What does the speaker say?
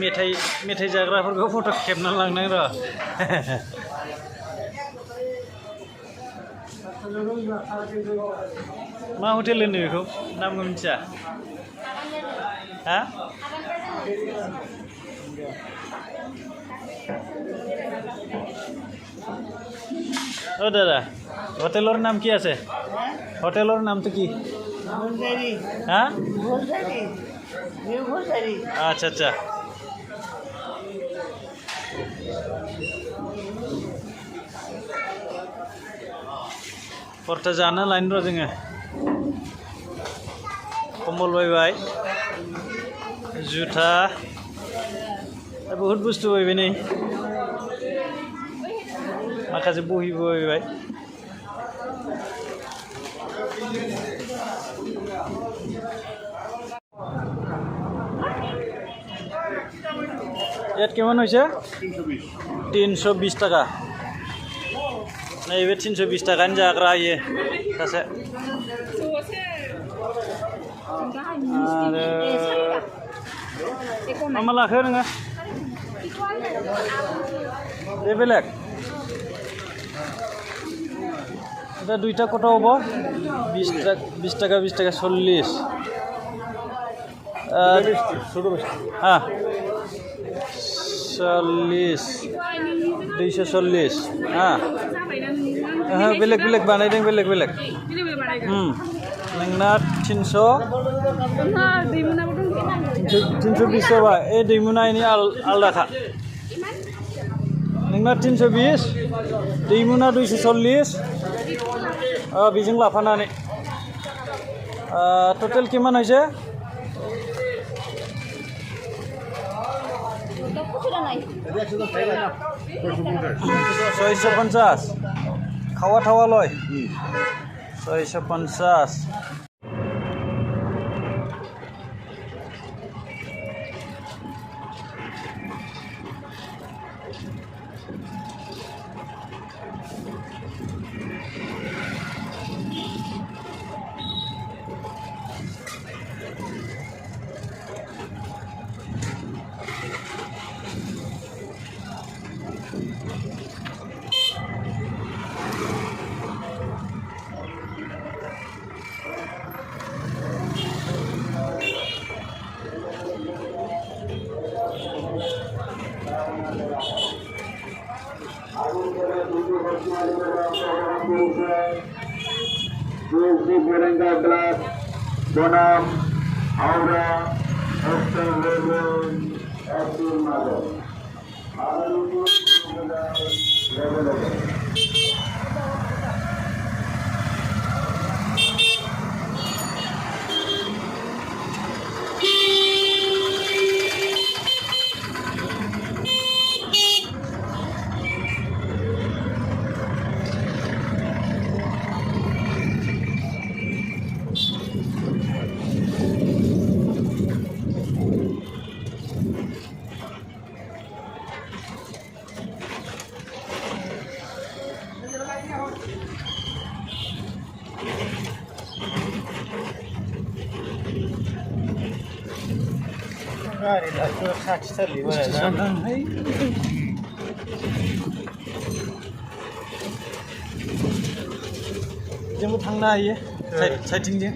मेथाइ जाग्राफोरखौ फट' खेबना लांनां र' मा हटेल होनो बेखौ नामखौ मिथिया हा ओ दादा হোটেলৰ নাম কি আছে হোটেলৰ নামটো কি হা আচ্ছা আচ্ছা परता जानो लाइन र' जोङो कम्बल बायबाय जुथा बहुत बुस्थु बायबाय नै माखासे बहिबो बायबाय ইয়াত কিমান হৈছে 320 টাকা नैबे 320 टाकानि जाग्रा इयो सासे आरो मा लाखो नोङो बे बेलेग दा दुइटा कत हबो 20 টাকা 40 हाँ 40 240 हाँ बेलेग बानायदों बेलेग नोंना 300 320 जाबाय ए दैमुनानि आलदाखा नोंना 320 दैमुना 240 बेजों लाफानानै टोटेल किमान হইছে 650 খাওয়া থাওয়া লয় 650 Gelas Bonam Aura जोंबो थांनो हायो साइथिंजों